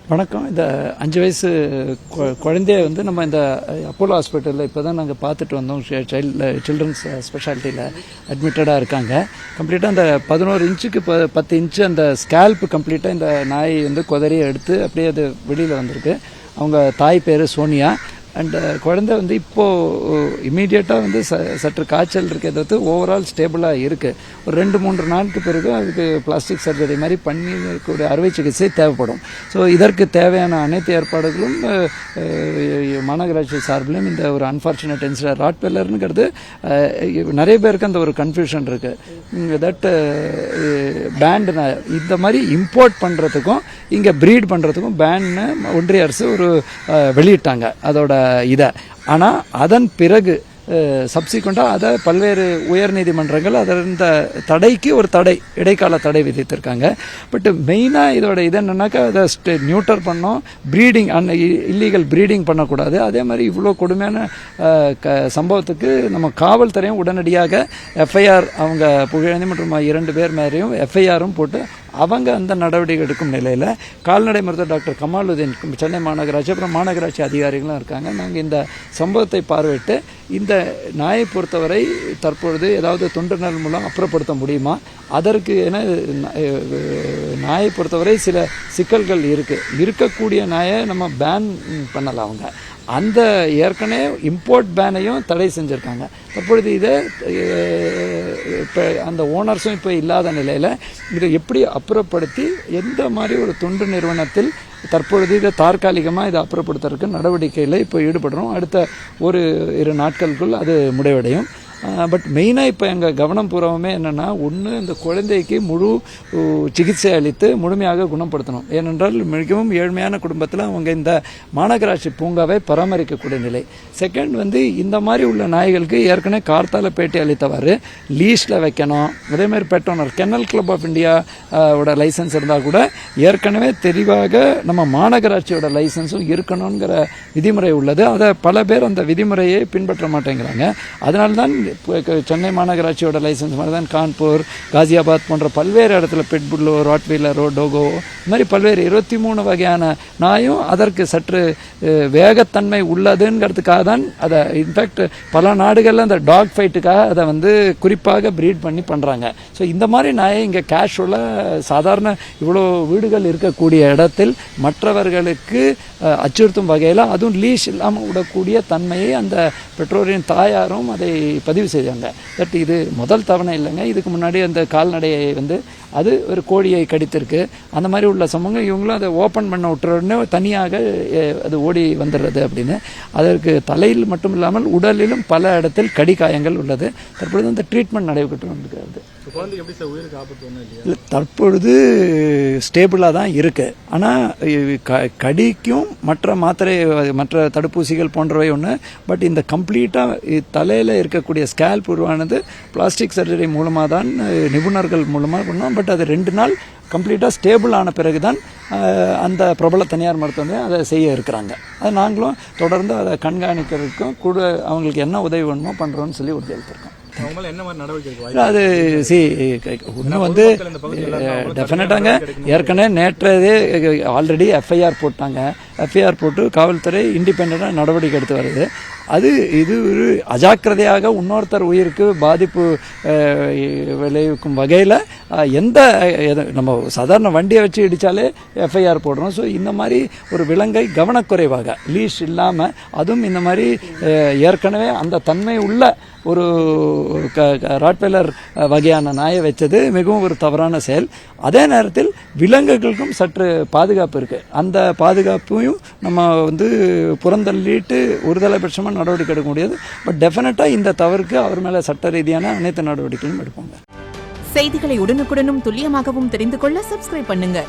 வணக்கம். இந்த 5 வயசு குழந்தைய வந்து நம்ம இந்த அப்போலோ ஹாஸ்பிட்டலில் இப்போ தான் நாங்கள் பார்த்துட்டு வந்தோம். சில்ட்ரன்ஸ் ஸ்பெஷாலிட்டியில் அட்மிட்டடாக இருக்காங்க. கம்ப்ளீட்டாக அந்த 11 இன்ச்சுக்கு 10 இன்ச்சு அந்த ஸ்கேல்ப் கம்ப்ளீட்டாக இந்த நாய் வந்து குதறியை எடுத்து அப்படியே அது வெளியில் வந்திருக்கு. அவங்க தாய் பேர் சோனியா. அண்ட் குழந்தை வந்து இப்போது இமீடியட்டாக வந்து சற்று காய்ச்சல் இருக்கிறது வந்து ஓவரால் ஸ்டேபிளாக இருக்குது. ஒரு 2-3 நாளுக்கு பிறகு அதுக்கு பிளாஸ்டிக் சர்ஜரி மாதிரி பண்ணிக்கூடிய அறுவை சிகிச்சை தேவைப்படும். ஸோ இதற்கு தேவையான அனைத்து ஏற்பாடுகளும் மாநகராட்சி சார்பிலும் இந்த ஒரு அன்ஃபார்ச்சுனேட் இன்சிடென்ட் ராட்வெல்லருங்கிறது நிறைய பேருக்கு அந்த ஒரு கன்ஃபியூஷன் இருக்குது. தட் பேண்ட் இந்த மாதிரி இம்போர்ட் பண்ணுறதுக்கும் இங்கே ப்ரீட் பண்ணுறதுக்கும் பேன்னு ஒன்றிய அரசு ஒரு வெளியிட்டாங்க அதோட இதை. ஆனால் அதன் பிறகு சப்சிக்வெண்ட்டாக அதை பல்வேறு உயர்நீதிமன்றங்கள் இந்த தடைக்கு ஒரு இடைக்கால தடை விதித்திருக்காங்க. பட் மெயினாக இதோட இது என்னன்னாக்கா அதை நியூட்டர் பண்ணோம், ப்ரீடிங் இல்லீகல் ப்ரீடிங் பண்ணக்கூடாது. அதே மாதிரி இவ்வளோ கொடுமையான சம்பவத்துக்கு நம்ம காவல்துறையும் உடனடியாக எஃப்ஐஆர் அவங்க புகழேந்தி மற்றும் 2 பேர் மேலேயும் எஃப்ஐஆரும் போட்டு அவங்க அந்த நடவடிக்கை எடுக்கும் நிலையில் கால்நடை மருத்துவர் டாக்டர் கமாலுதீன் சென்னை மாநகராட்சி அப்புறம் மாநகராட்சி அதிகாரிகளும் இருக்காங்க. நாங்கள் இந்த சம்பவத்தை பார்வையிட்டு இந்த நாயை பொறுத்தவரை தற்பொழுது ஏதாவது தொண்டுநல் மூலம் அப்புறப்படுத்த முடியுமா, அதற்கு என நாயை பொறுத்தவரை சில சிக்கல்கள் இருக்கக்கூடிய நாயை நம்ம பேன் பண்ணலாம். அவங்க அந்த ஏற்கனவே இம்போர்ட் பேனையும் தடை செஞ்சுருக்காங்க. தற்பொழுது இதை இப்போ அந்த ஓனர்ஸும் இப்போ இல்லாத நிலையில் இதை எப்படி அப்புறப்படுத்தி எந்த மாதிரி ஒரு தொண்டு நிறுவனத்தில் தற்பொழுது இதை தற்காலிகமாக இதை அப்புறப்படுத்துறதுக்கு நடவடிக்கையில் இப்போ ஈடுபடுறோம். அடுத்த 1-2 நாட்களுக்குள் அது முடிவடையும். பட் மெயினாக இப்போ எங்கள் கவனம் பூர்வமே என்னென்னா, ஒன்று இந்த குழந்தைக்கு முழு சிகிச்சை அளித்து முழுமையாக குணப்படுத்தணும். ஏனென்றால் மிகவும் ஏழ்மையான குடும்பத்தில் அவங்க இந்த மாநகராட்சி பூங்காவை பராமரிக்கக்கூடிய நிலை. செகண்ட் வந்து இந்த மாதிரி உள்ள நாய்களுக்கு ஏற்கனவே கார்த்தால பேட்டி அளித்தவாறு லீஸில் வைக்கணும். அதேமாதிரி pet owner kennel club of இந்தியாவோட லைசன்ஸ் இருந்தால் கூட ஏற்கனவே தெளிவாக நம்ம மாநகராட்சியோட லைசன்ஸும் இருக்கணுங்கிற விதிமுறை உள்ளது. அதை பல பேர் அந்த விதிமுறையை பின்பற்ற மாட்டேங்கிறாங்க. அதனால்தான் சென்னை மாநகராட்சியோட லைசன்ஸ் மாதிரி தான் கான்பூர், காசியாபாத் போன்ற பல்வேறு இடத்துல பெட்புல்லோ, ராட்வீலரோ, டோகோ இந்த மாதிரி பல்வேறு 23 வகையான நாயும் அதற்கு சற்று வேகத்தன்மை உள்ளதுங்கிறதுக்காக தான் அதை இன்ஃபேக்ட் பல நாடுகளில் அந்த டாக் ஃபைட்டுக்காக அதை வந்து குறிப்பாக ப்ரீட் பண்ணி பண்ணுறாங்க. ஸோ இந்த மாதிரி நாயை இங்கே கேஷுவலாக சாதாரண இவ்வளோ வீடுகள் இருக்கக்கூடிய இடத்தில் மற்றவர்களுக்கு அச்சுறுத்தும் வகையில் அதுவும் லீஷ் இல்லாமல் விடக்கூடிய தன்மையை அந்த பெற்றோரின் தாயாரும் அதை பதிவு செய்தாங்க. தட் இது முதல் தவணை இல்லைங்க. இதுக்கு முன்னாடி அந்த கால்நடையை வந்து அது ஒரு கோழியை கடித்திருக்கு. அந்த மாதிரி உள்ள சமூகம் இவங்களும் அதை ஓப்பன் பண்ண விட்டுறோடனே தனியாக அது ஓடி வந்துடுறது அப்படின்னு. அதற்கு தலையில் மட்டும் இல்லாமல் உடலிலும் பல இடத்தில் கடி காயங்கள் உள்ளது. தற்பொழுது அந்த ட்ரீட்மெண்ட் நடைபெற்று வந்துருக்கிறது. தற்பொழுது ஸ்டேபிளாக தான் இருக்கு. ஆனால் கடிக்கும் மற்ற தடுப்பூசிகள் போன்றவை ஒன்று. பட் இந்த கம்ப்ளீட்டாக தலையில் இருக்கக்கூடிய ஸ்கேல்ப் உருவானது பிளாஸ்டிக் சர்ஜரி மூலமாக தான் நிபுணர்கள் மூலமாக பண்ணோம். பட் அது 2 நாள் கம்ப்ளீட்டாக ஸ்டேபிள் ஆன பிறகு தான் அந்த பிரபல தனியார் மருத்துவமனை அதை செய்ய இருக்கிறாங்க. அது நாங்களும் தொடர்ந்து அதை கண்காணிக்கிறதுக்கும் கூட அவங்களுக்கு என்ன உதவி வேணுமோ பண்ணுறோன்னு சொல்லி உறுதியளித்திருக்கோம். அது ஒன்று வந்து டெஃபினட்டாங்க ஏற்கனவே நேற்றதே ஆல்ரெடி எஃப்ஐஆர் போட்டாங்க. எஃப்ஐஆர் போட்டு காவல்துறை இண்டிபெண்டாக நடவடிக்கை எடுத்து வருது. இது ஒரு அஜாக்கிரதையாக இன்னொருத்தர் உயிருக்கு பாதிப்பு விளைவிக்கும் வகையில் நம்ம சாதாரண வண்டியை வச்சு இடித்தாலே எஃப்ஐஆர் போடுறோம். ஸோ இந்த மாதிரி ஒரு விலங்கை கவனக்குறைவாக லீஷ் இல்லாமல் அதுவும் இந்த மாதிரி ஏற்கனவே அந்த தன்மை உள்ள ஒரு ராட்வெல்லர் வகையான நாயை வச்சது மிகவும் ஒரு தவறான செயல். அதே நேரத்தில் விலங்குகளுக்கும் சற்று பாதுகாப்பு இருக்குது. அந்த பாதுகாப்பையும் நம்ம வந்து புறந்தள்ளிட்டு ஒருதலைபட்சமாக நடவடிக்கை எடுக்க முடியாது. பட் டெஃபினட்டாக இந்த தவறுக்கு அவர் மேலே சட்ட ரீதியான அனைத்து நடவடிக்கைகளும் எடுப்பாங்க. செய்திகளை உடனுக்குடனும் துல்லியமாகவும் தெரிந்து கொள்ள சப்ஸ்கிரைப் பண்ணுங்க.